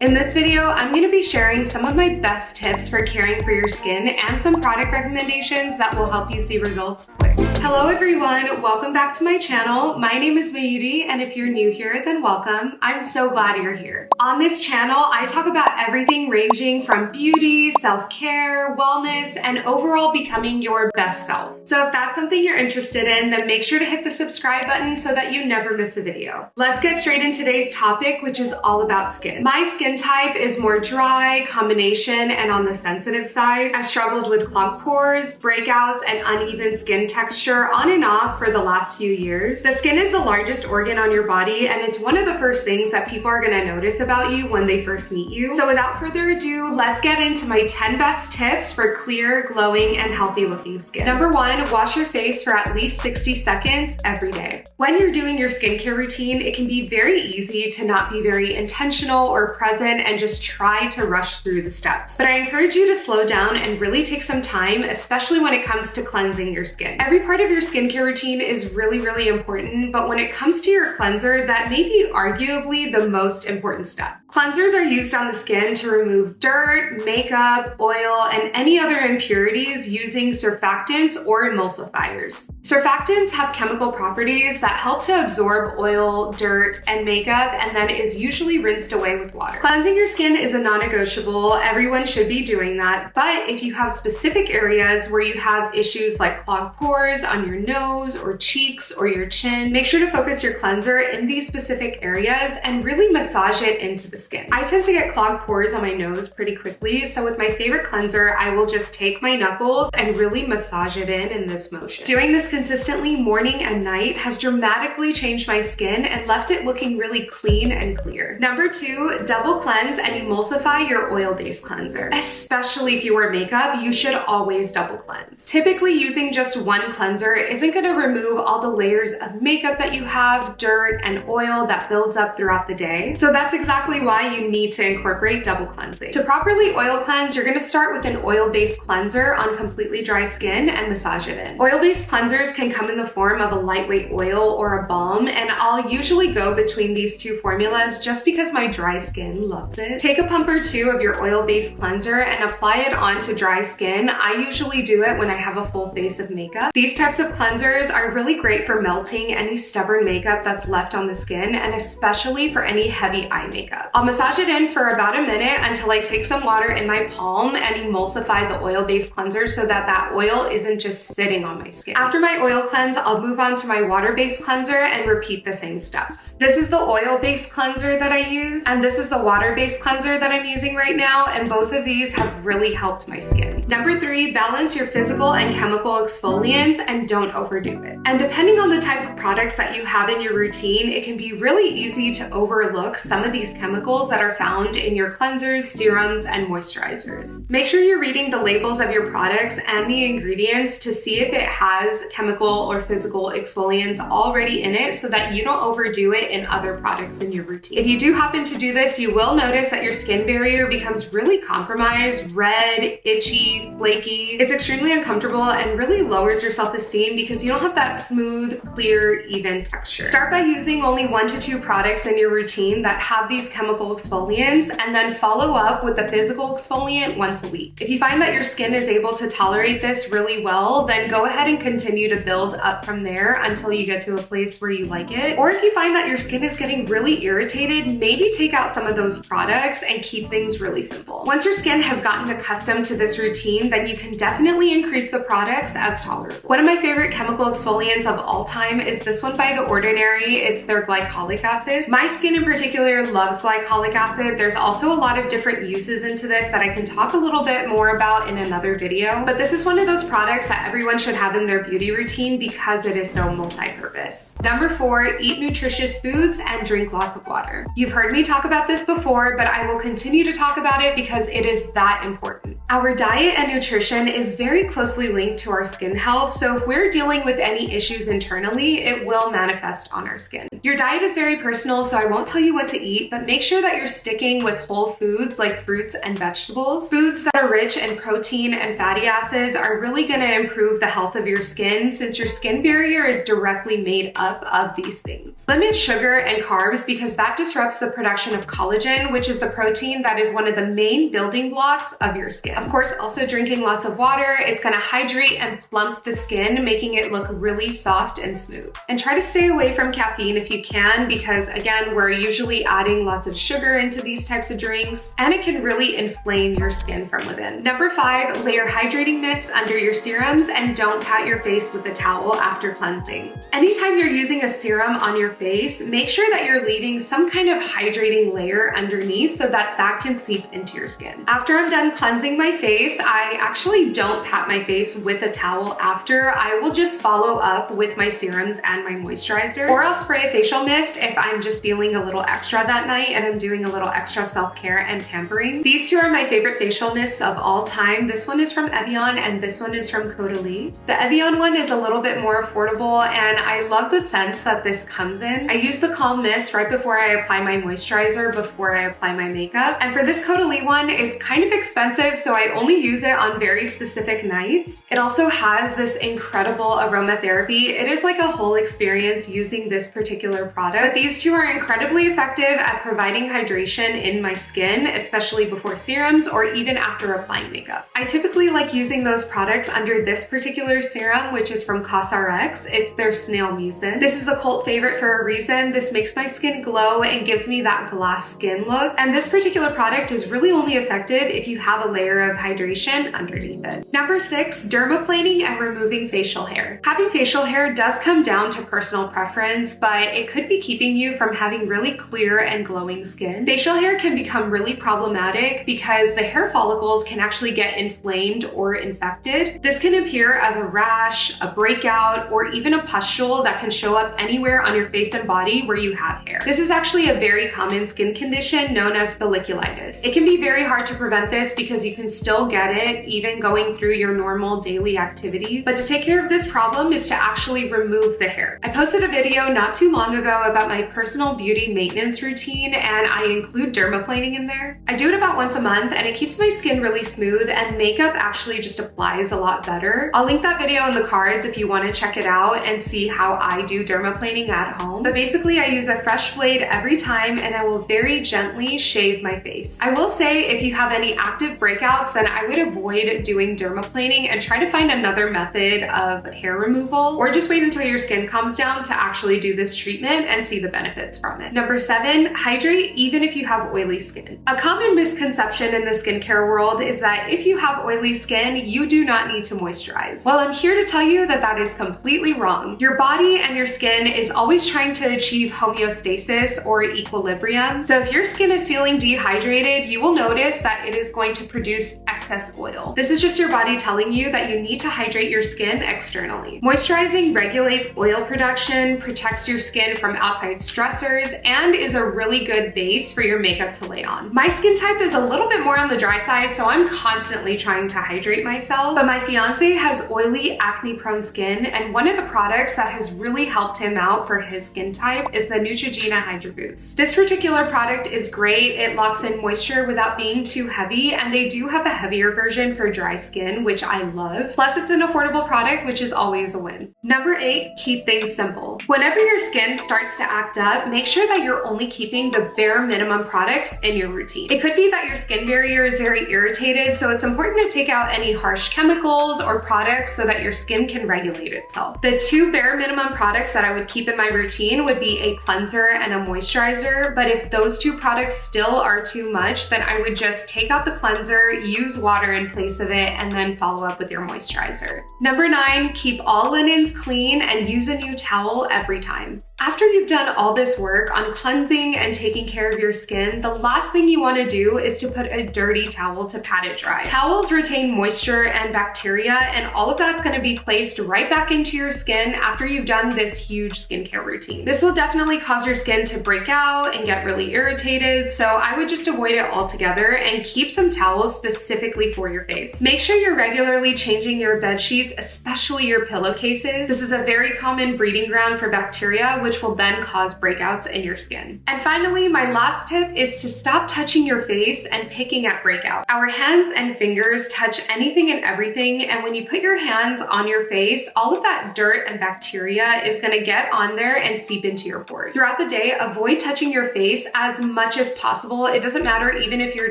In this video, I'm going to be sharing some of my best tips for caring for your skin and some product recommendations that will help you see results quick. Hello everyone, welcome back to my channel. My name is Mayuri, and if you're new here, then welcome. I'm so glad you're here. On this channel, I talk about everything ranging from beauty, self-care, wellness, and overall becoming your best self. So if that's something you're interested in, then make sure to hit the subscribe button so that you never miss a video. Let's get straight into today's topic, which is all about skin. My skin type is more dry, combination, and on the sensitive side. I've struggled with clogged pores, breakouts, and uneven skin texture on and off for the last few years. The skin is the largest organ on your body, and it's one of the first things that people are gonna notice about you when they first meet you. So without further ado, let's get into my 10 best tips for clear, glowing, and healthy looking skin. Number 1, wash your face for at least 60 seconds every day. When you're doing your skincare routine, it can be very easy to not be very intentional or present and just try to rush through the steps. But I encourage you to slow down and really take some time, especially when it comes to cleansing your skin. Every part of your skincare routine is really important, but when it comes to your cleanser, that may be arguably the most important step. Cleansers are used on the skin to remove dirt, makeup, oil, and any other impurities using surfactants or emulsifiers. Surfactants have chemical properties that help to absorb oil, dirt, and makeup, and then is usually rinsed away with water. Cleansing your skin is a non-negotiable. Everyone should be doing that, but if you have specific areas where you have issues like clogged pores on your nose or cheeks or your chin, make sure to focus your cleanser in these specific areas and really massage it into the skin. I tend to get clogged pores on my nose pretty quickly, so with my favorite cleanser, I will just take my knuckles and really massage it in this motion. Doing this consistently morning and night has dramatically changed my skin and left it looking really clean and clear. Number 2, double cleanse and emulsify your oil-based cleanser. Especially if you wear makeup, you should always double cleanse. Typically, using just one cleanser isn't going to remove all the layers of makeup that you have, dirt, and oil that builds up throughout the day. So that's exactly why you need to incorporate double cleansing. To properly oil cleanse, you're going to start with an oil-based cleanser on completely dry skin and massage it in. Oil-based cleansers can come in the form of a lightweight oil or a balm, and I'll usually go between these two formulas just because my dry skin loves it. Take a pump or two of your oil-based cleanser and apply it onto dry skin. I usually do it when I have a full face of makeup. These types of cleansers are really great for melting any stubborn makeup that's left on the skin, and especially for any heavy eye makeup. I'll massage it in for about a minute until I take some water in my palm and emulsify the oil-based cleanser so that that oil isn't just sitting on my skin. After my oil cleanse, I'll move on to my water-based cleanser and repeat the same steps. This is the oil-based cleanser that I use, and this is the water-based cleanser that I'm using right now, and both of these have really helped my skin. Number 3, balance your physical and chemical exfoliants and don't overdo it. And depending on the type of products that you have in your routine, it can be really easy to overlook some of these chemicals that are found in your cleansers, serums, and moisturizers. Make sure you're reading the labels of your products and the ingredients to see if it has chemical or physical exfoliants already in it so that you don't overdo it in other products in your routine. If you do happen to do this, you will notice that your skin barrier becomes really compromised, red, itchy, flaky. It's extremely uncomfortable and really lowers your self-esteem because you don't have that smooth, clear, even texture. Start by using only 1 to 2 products in your routine that have these chemical exfoliants, and then follow up with a physical exfoliant once a week. If you find that your skin is able to tolerate this really well, then go ahead and continue to build up from there until you get to a place where you like it. Or if you find that your skin is getting really irritated, maybe take out some of those products and keep things really simple. Once your skin has gotten accustomed to this routine, then you can definitely increase the products as tolerable. One of my favorite chemical exfoliants of all time is this one by The Ordinary. It's their glycolic acid. My skin in particular loves glycolic acid. There's also a lot of different uses into this that I can talk a little bit more about in another video, but this is one of those products that everyone should have in their beauty routine because it is so multi-purpose. Number 4, eat nutritious foods and drink lots of water. You've heard me talk about this before, but I will continue to talk about it because it is that important. Our diet and nutrition is very closely linked to our skin health, so if we're dealing with any issues internally, it will manifest on our skin. Your diet is very personal, so I won't tell you what to eat, but make sure that you're sticking with whole foods like fruits and vegetables. Foods that are rich in protein and fatty acids are really going to improve the health of your skin, since your skin barrier is directly made up of these things. Limit sugar and carbs because that disrupts the production of collagen, which is the protein that is one of the main building blocks of your skin. Of course, also drinking lots of water, it's going to hydrate and plump the skin, making it look really soft and smooth. And try to stay away from caffeine if you can, because again, we're usually adding lots of sugar into these types of drinks, and it can really inflame your skin from within. Number 5, layer hydrating mists under your serums and don't pat your face with a towel after cleansing. Anytime you're using a serum on your face, make sure that you're leaving some kind of hydrating layer underneath so that that can seep into your skin. After I'm done cleansing my face, I actually don't pat my face with a towel after. I will just follow up with my serums and my moisturizer, or I'll spray a facial mist if I'm just feeling a little extra that night and I'm doing a little extra self-care and pampering. These two are my favorite facial mists of all time. This one is from Evian and this one is from Caudalie. The Evian one is a little bit more affordable and I love the scents that this comes in. I use the Calm Mist right before I apply my moisturizer, before I apply my makeup. And for this Caudalie one, it's kind of expensive, so I only use it on very specific nights. It also has this incredible aromatherapy. It is like a whole experience using this particular product. But these two are incredibly effective at providing hydration in my skin, especially before serums or even after applying makeup. I typically like using those products under this particular serum, which is from CosRx. It's their Snail Mucin. This is a cult favorite for a reason. This makes my skin glow and gives me that glass skin look. And this particular product is really only effective if you have a layer of hydration underneath it. Number 6, dermaplaning and removing facial hair. Having facial hair does come down to personal preference, but it could be keeping you from having really clear and glowing skin. Facial hair can become really problematic because the hair follicles can actually get inflamed or infected. This can appear as a rash, a breakout, or even a pustule that can show up anywhere on your face and body where you have hair. This is actually a very common skin condition known as folliculitis. It can be very hard to prevent this because you can still get it even going through your normal daily activities. But to take care of this problem is to actually remove the hair. I posted a video not too long ago about my personal beauty maintenance routine, and I include dermaplaning in there. I do it about once a month and it keeps my skin really smooth, and makeup actually just applies a lot better. I'll link that video in the cards if you want to check it out and see how I do dermaplaning at home. But basically I use a fresh blade every time and I will very gently shave my face. I will say if you have any active breakouts, then I would avoid doing dermaplaning and try to find another method of hair removal, or just wait until your skin calms down to actually do this treatment and see the benefits from it. Number 7, hydrate even if you have oily skin. A common misconception in the skincare world is that if you have oily skin, you do not need to moisturize. Well, I'm here to tell you that that is completely wrong. Your body and your skin is always trying to achieve homeostasis or equilibrium. So if your skin is feeling dehydrated, you will notice that it is going to produce excess oil. This is just your body telling you that you need to hydrate your skin externally. Moisturizing regulates oil production, protects your skin from outside stressors, and is a really good base for your makeup to lay on. My skin type is a little bit more on the dry side, so I'm constantly trying to hydrate myself, but my fiance has oily, acne-prone skin, and one of the products that has really helped him out for his skin type is the Neutrogena Hydra Boost. This particular product is great. It locks in moisture without being too heavy, and they do have a heavier version for dry skin, which I love. Plus, it's an affordable product, which is always a win. Number 8, keep things simple. Whenever your skin starts to act up, make sure that you're only keeping the bare minimum products in your routine. It could be that your skin barrier is very irritated, so it's important to take out any harsh chemicals or products so that your skin can regulate itself. The 2 bare minimum products that I would keep in my routine would be a cleanser and a moisturizer, but if those 2 products still are too much, then I would just take out the cleanser, use water in place of it, and then follow up with your moisturizer. Number 9, keep all linens clean and use a new towel every time. After you've done all this work on cleansing and taking care of your skin, the last thing you want to do is to put a dirty towel to pat it dry. Towels retain moisture and bacteria, and all of that's going to be placed right back into your skin after you've done this huge skincare routine. This will definitely cause your skin to break out and get really irritated, so I would just avoid it altogether and keep some towels specifically for your face. Make sure you're regularly changing your bed sheets, especially your pillowcases. This is a very common breeding ground for bacteria, which will then cause breakouts in your skin. And finally, my last tip is to stop touching your face and picking at breakouts. Our hands and fingers touch anything and everything, and when you put your hands on your face, all of that dirt and bacteria is going to get on there and seep into your pores. Throughout the day, avoid touching your face as much as possible. It doesn't matter even if you're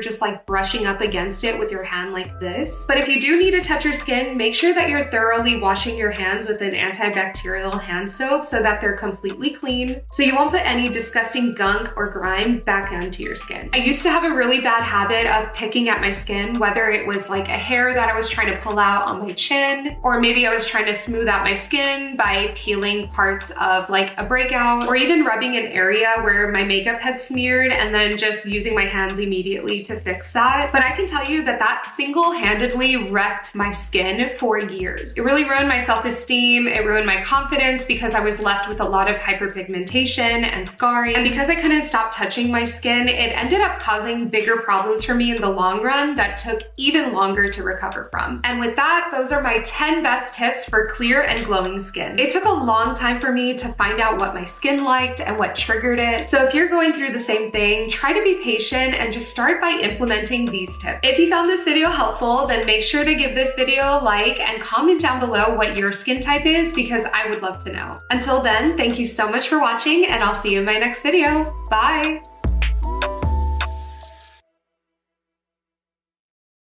just like brushing up against it with your hand like this. But if you do need to touch your skin, make sure that you're thoroughly washing your hands with an antibacterial hand soap so that they're completely clean, so you won't put any disgusting gunk or grime back onto your skin. I used to have a really bad habit of picking at my skin, whether it was like a hair that I was trying to pull out on my chin, or maybe I was trying to smooth out my skin by peeling parts of like a breakout, or even rubbing an area where my makeup had smeared and then just using my hands immediately to fix that. But I can tell you that that single-handedly wrecked my skin for years. It really ruined my self-esteem, it ruined my confidence because I was left with a lot of hyperpigmentation and scarring. And because I couldn't stop touching my skin, it ended up causing bigger problems for me in the long run that took even longer to recover from. And with that, those are my 10 best tips for clear and glowing skin. It took a long time for me to find out what my skin liked and what triggered it. So if you're going through the same thing, try to be patient and just start by implementing these tips. If you found this video helpful, then make sure to give this video a like and comment down below what your skin type is, because I would love to know. Until then, thank you so much for watching, and I'll see you in my next video. Bye!